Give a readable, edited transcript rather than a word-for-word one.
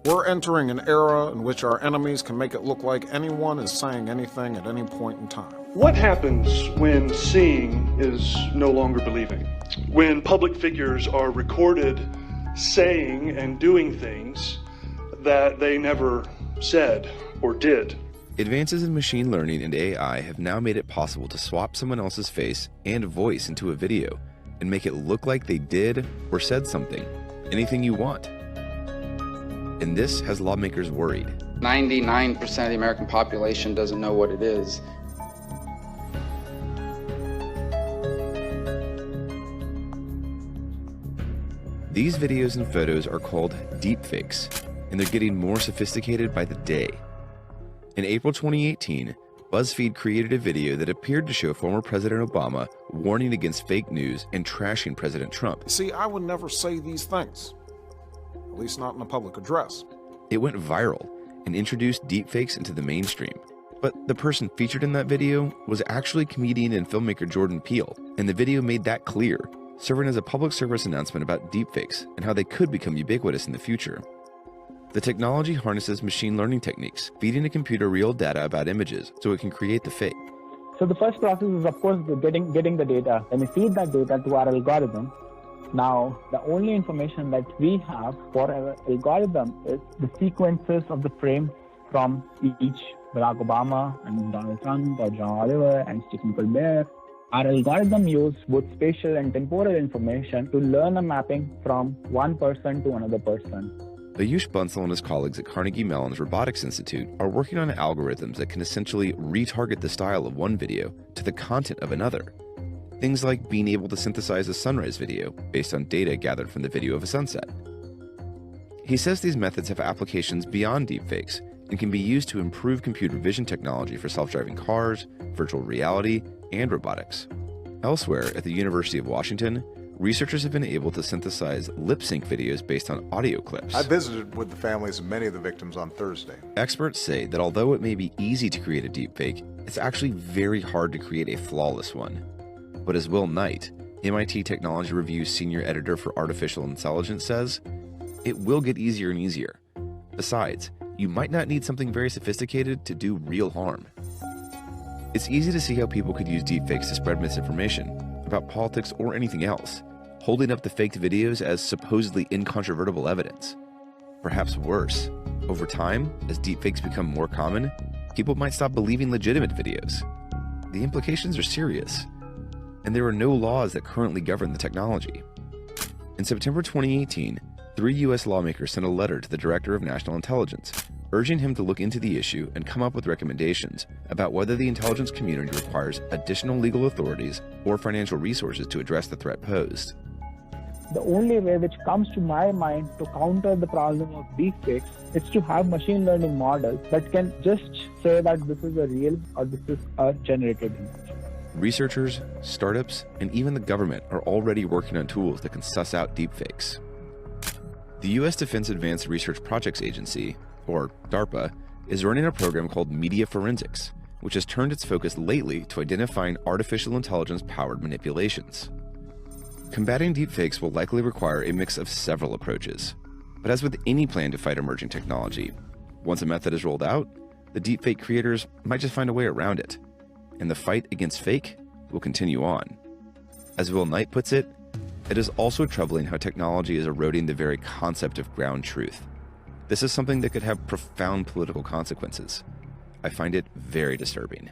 We're entering an era in which our enemies can make it look like anyone is saying anything at any point in time. What happens when seeing is no longer believing? When public figures are recorded saying and doing things that they never said or did? Advances in machine learning and AI have now made it possible to swap someone else's face and voice into a video and make it look like they did or said something, anything you want. And this has lawmakers worried. 99% of the American population doesn't know what it is. These videos and photos are called deepfakes, and they're getting more sophisticated by the day. In April 2018, BuzzFeed created a video that appeared to show former President Obama warning against fake news and trashing President Trump. See, I would never say these things, at least not in a public address. It went viral and introduced deepfakes into the mainstream. But the person featured in that video was actually comedian and filmmaker Jordan Peele, and the video made that clear, serving as a public service announcement about deepfakes and how they could become ubiquitous in the future. The technology harnesses machine learning techniques, feeding a computer real data about images so it can create the fake. So the first process is, of course, getting the data. When we feed that data to our algorithm, now the only information that we have for our algorithm is the sequences of the frame from each Barack Obama and Donald Trump or John Oliver and Stephen Colbert. Our algorithm uses both spatial and temporal information to learn a mapping from one person to another person. Ayush Bansal and his colleagues at Carnegie Mellon's Robotics Institute are working on algorithms that can essentially retarget the style of one video to the content of another. Things like being able to synthesize a sunrise video based on data gathered from the video of a sunset. He says these methods have applications beyond deepfakes and can be used to improve computer vision technology for self-driving cars, virtual reality, and robotics. Elsewhere at the University of Washington, researchers have been able to synthesize lip-sync videos based on audio clips. I visited with the families of many of the victims on Thursday. Experts say that although it may be easy to create a deepfake, it's actually very hard to create a flawless one. But as Will Knight, MIT Technology Review's senior editor for artificial intelligence, says, it will get easier and easier. Besides, you might not need something very sophisticated to do real harm. It's easy to see how people could use deepfakes to spread misinformation about politics or anything else, holding up the faked videos as supposedly incontrovertible evidence. Perhaps worse, over time, as deepfakes become more common, people might stop believing legitimate videos. The implications are serious, and there are no laws that currently govern the technology. In September 2018, 3 U.S. lawmakers sent a letter to the Director of National Intelligence, urging him to look into the issue and come up with recommendations about whether the intelligence community requires additional legal authorities or financial resources to address the threat posed. The only way which comes to my mind to counter the problem of deepfakes is to have machine learning models that can just say that this is a real or this is a generated image. Researchers, startups, and even the government are already working on tools that can suss out deepfakes. The U.S. Defense Advanced Research Projects Agency, or DARPA, is running a program called Media Forensics, which has turned its focus lately to identifying artificial intelligence-powered manipulations. Combating deepfakes will likely require a mix of several approaches. But as with any plan to fight emerging technology, once a method is rolled out, the deepfake creators might just find a way around it, and the fight against fake will continue on. As Will Knight puts it, it is also troubling how technology is eroding the very concept of ground truth. This is something that could have profound political consequences. I find it very disturbing.